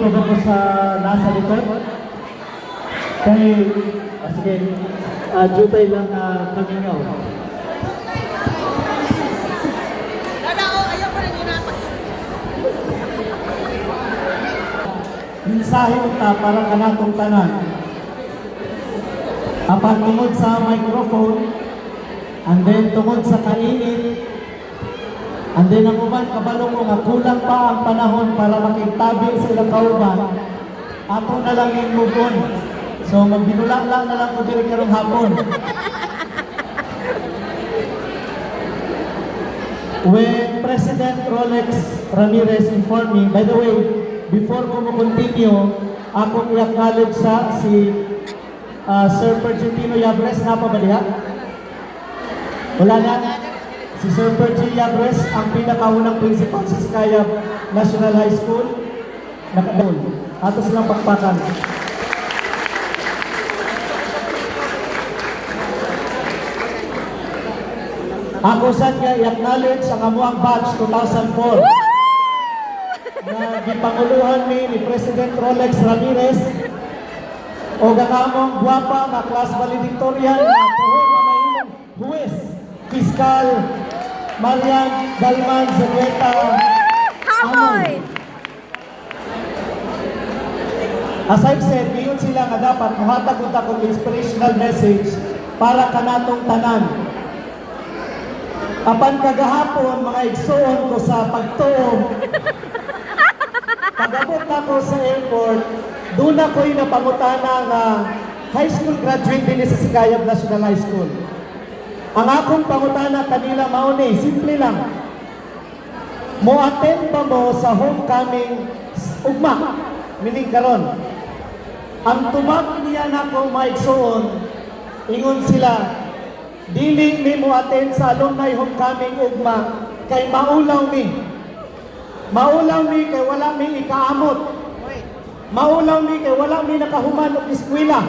po ako sa nasa likod. Kay, sige, jutay lang kami nga. Mensahe unta para kanatong tanan. Apan tungod sa microphone, and then tungod sa kainit, and then ang uban kabalo ko nga kulang pa ang panahon para makitabi sa ilang kauban, ato na lang yung move on. So magbinula lang na lang ko diri karong hapon. When President Rolex Ramirez informed me, by the way, before ko mo-continue, ako i-acknowledge sa si Sir Pergentino Yabres na pa ba diha? Wala na. Si Sir Pergentino Yabres, ang pinakaunang principal sa Sikayab National High School. Nakadol. Ato silang pakpakan. Ako sad nga i-acknowledge ang amuang batch 2004 na gipanguluhan ni President Rolex Ramirez o ganamong guwapa na class valedictorian na puhon na mahimong huwes, Fiskal Marian Dalman Zerweta Amon. As I've said, ngayon sila nga dapat muhatag unta kong inspirational message para kanatong tanan. Apan kagahapon, mga igsoon ko sa pagtuong, pag-abot ako sa airport, doon ako'y napangutana nga high school graduate din sa Sikayab National High School. Ang akong pangutana kanila mauni, simple lang. Mo-attend ba mo sa homecoming ugma? Meaning karon. Ang tubag niya na ko maigsoon, ingon sila, dili mi mo-attend sa alumni homecoming ugma, kay maulaw mi. Maulaw mi kay wala mi ikaamot. Maulaw mi kay wala mi nakahuman og eskwela.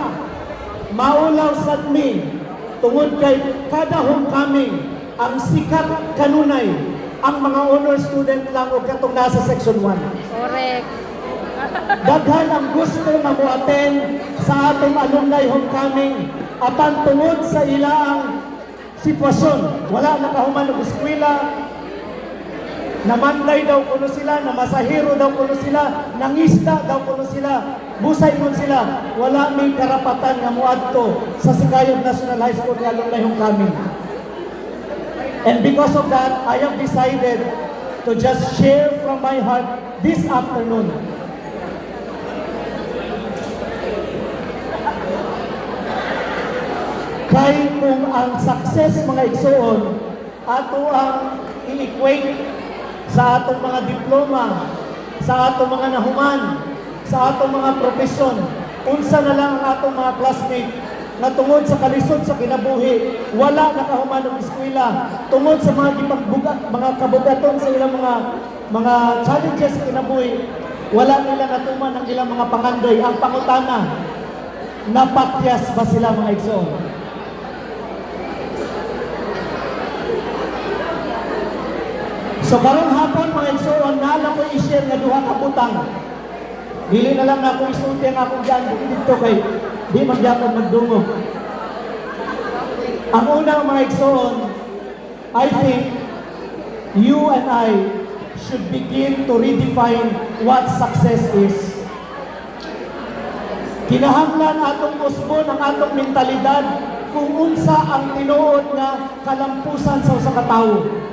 Maulaw sad mi tungod kay kada homecoming ang sikat kanunay ang mga honor student lang o katong nasa section 1. Correct. Daghan ang gusto na mo-attend sa atong alumni homecoming apan tungod sa ilang sitwasyon, wala nakahuman og eskwela, namanday daw kuno sila, namasahero daw kuno sila, nangista daw kuno sila, busay kun sila, wala may karapatan nga moadto sa Sikayab National High School nga alumni homecoming. And because of that, I have decided to just share from my heart this afternoon. Kay kung ang success mga igsoon, ato ang i-equate sa atong mga diploma, sa atong mga nahuman, sa atong mga profesyon, unsa na lang ang atong mga classmate na tungod sa kalisod sa kinabuhi, wala nakahuman ng eskwela, tungod sa mga gipagbugat, mga kabugaton sa ilang mga challenges sa kinabuhi, wala nila natuman ang ilang mga pangandoy. Ang pangutana, napakyas ba sila mga igsoon? So karong hapon mga igsoon, nala ko i-share nga duha ka butang. Dili na lang na ako isulti ang akong dyan dito kay di magyapon magdungo. Ang unang mga igsoon, I think you and I should begin to redefine what success is. Kinahanglan atong usbon ang atong mentalidad kung unsa ang tinuod nga kalampusan sa usa ka tawo.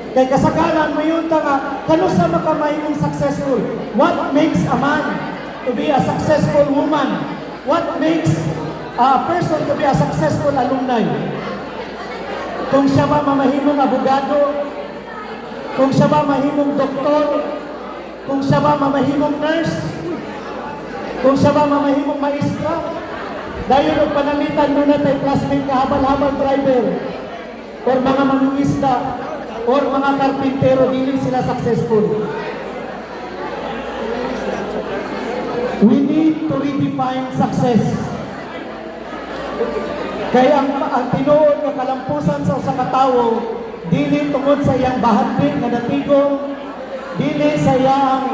Kay kasagaran mayon ta nga kano sa makamahimong successful? What makes a man to be a successful woman? What makes a person to be a successful alumni? Kung siya ba mamahimong abogado, kung siya ba mahimong doktor, kung siya ba mamahimong nurse, kung siya ba mamahimong maestra, dayon og panamitan mo na tay classmate ka habal-habal driver or mga mangingisda or mga karpintero, dili sila successful. We need to redefine success. Kaya ang tinuod nga kalampusan sa usa ka tawo, dili tungod sa iyang bahagdi nga natigong, dili sa iyang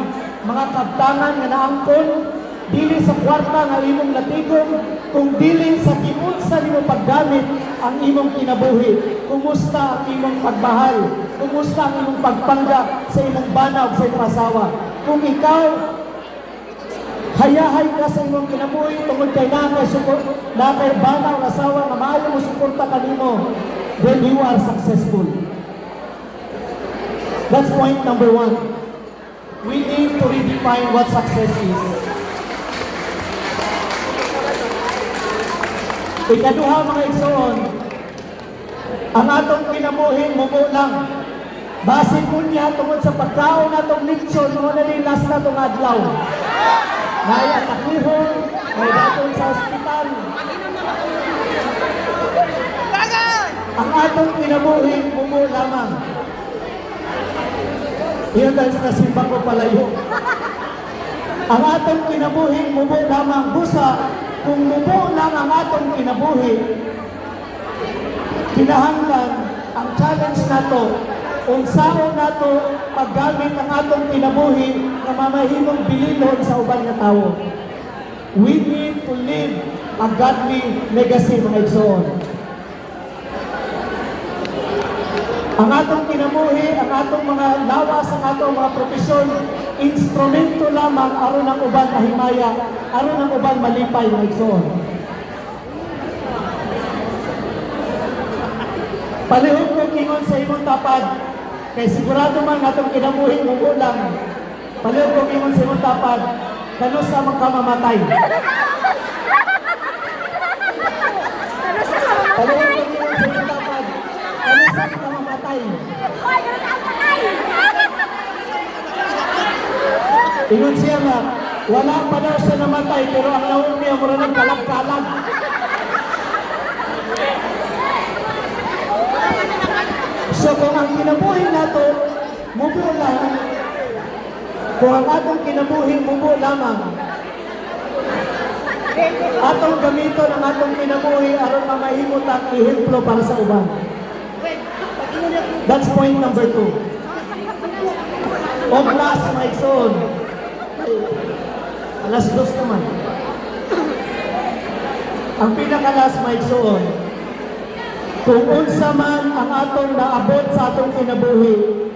mga kabtangan nga naangkon, dili sa kwarta nga imong natigom, kung dili sa giunsa nimo paggamit ang imong kinabuhi. Kumusta ang imong pagmahal? Kumusta ang imong pagpangga sa imong bana o sa imong asawa? Kung ikaw hayahay ka sa imong kinabuhi tungod kay nakay bana o asawa nga maayo mo suporta kanimo, then you are successful. That's point number 1. We need to redefine what success is. Ikaduha mga igsoon, ang atong kinabuhi mubo lang. Basin po niya tungod sa pagkaon natong litsyon, mga nalilas na itong adlaw. May atakihon, may daton sa ospital. Ang atong kinabuhi mubo lamang. Iyon dahil sa simba ko palayo. Ang atong kinabuhi mubo lamang. Busa, kung mubo lang ang atong kinabuhi, kinahanglan ang challenge nato, unsaon nato paggamit ang atong kinabuhi na mamahimong bililhon sa uban nga tawo. We need to live a godly legacy, mga igsoon. Ang atong kinabuhi, ang atong mga lawas, ang atong mga profesyon, instrumento lamang aron ang uban mahimaya, aron ang uban malipay, mga igsoon. Palihog ko kingon sa imong tapad, kay sigurado man atong kinabuhi mubo lang. Palihog ko kingon sa imong tapad, kano sa makamamatay. Palihog ko kingon sa imong tapad, kano sa makamamatay. Ingon siya nga, wala pa daw siya namatay, pero ang naon niya mura ng kalag-kalag. So kung ang kinabuhi nato, mubo lang, kung ang atong kinabuhi mubo lamang, atong gamiton ang atong kinabuhi aron mamahimot ang ihemplo para sa uban. That's point number 2. O last, my son. Alas 2 naman. Ang pinaka-last, my son, kung unsa man ang atong naabot sa atong kinabuhi,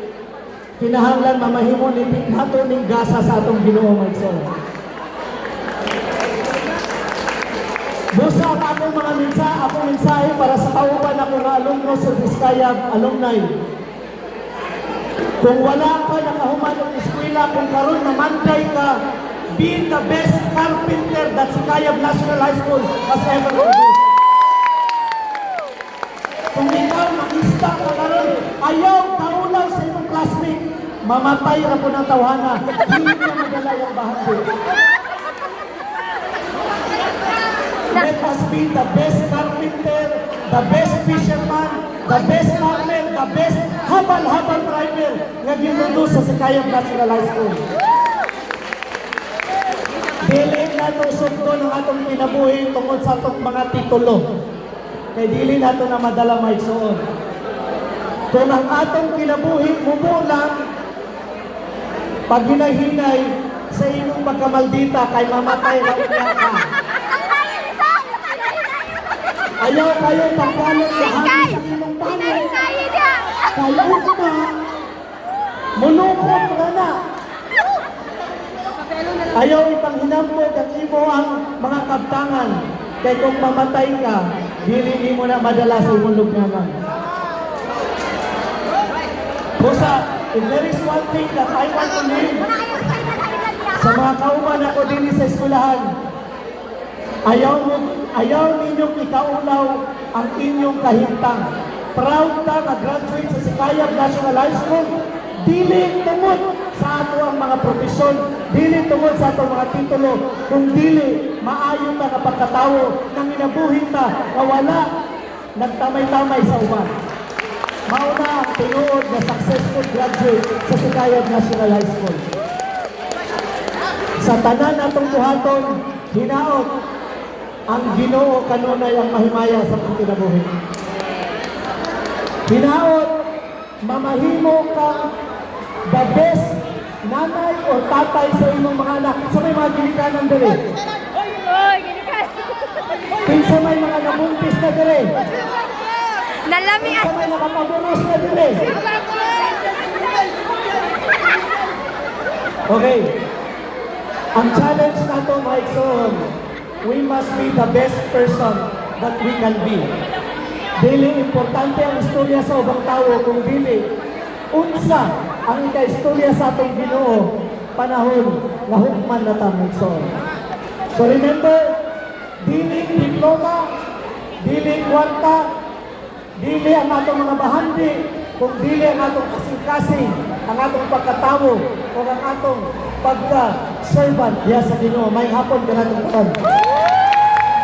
kinahanglan mamahimo ni nato ning gasa sa atong Ginoo, my son. Busa ang akong mga mensahe para sa kauban ako nga alumno sa Biskayag alumni. Kung wala ka nakahuman ng eskwela, kung karon namanday ka, be the best carpenter that Sikayab National High School has ever produced. Kung ikaw mag-ista ka karon, ayaw kaulaw sa imong classmate, mamatay ra po ng tawhana, hindi ka madala yung bahagi. Let us be the best carpenter, the best fisherman, the best farmer, the best habal-habal driver nga ginundo sa Sikayab National High School. Dili nato sugdo ng atong kinabuhi tungod sa atong mga titulo. Kay dili nato na madala may suon. Kung ang atong kinabuhi mubo lang, pag hinahinay sa imong pagkamaldita kay mamatay lang niya ka. Ayaw kayo pagkalit sa hangin sa imong panay. Kayo ka, mulukot ka na. Ayaw ipanghinambog ang imo ang mga kabtangan. Kaya kung mamatay ka, dili mo na madala sa imong lugnaman. Busa, if there is one thing that I want to leave sa mga kauman ako din sa eskwelahan, ayaw ninyong ikaulaw ang inyong kahintang. Proud ka na graduate sa Sikayab National High School, dili tungod sa ato ang mga profesyon, dili tungod sa ato mga titulo, kung dili maayon na kapagkatawo nang inabuhin na wala nagtamay-tamay sa uban. Mauna ang tinuod na successful graduate sa Sikayab National High School. Sa tanan atong buhaton, hinaot ang Ginoo kanunay ang mahimaya sa atong kinabuhi. Hinaot, mamahimo ka the best nanay o tatay sa imong mga anak. So may mga ginikanan diri. Oy, gini ka. Kinsa may mga nabuntis na diri. Nalami Kinsa may nakapabunos na diri. Okay. Ang challenge nato mga igsoon, we must be the best person that we can be. Dili importante ang istorya sa ubang tao kung dili unsa ang ika-istorya sa atong Ginoo panahon nga hukman na ta mga igsoon. So remember, dili diploma, dili kwarta, dili ang atong mga bahandi, kung dili ang atong kasing-kasing, ang atong pagkatawo o ang atong pagka-servant diya sa Ginoo. May hapon ka natong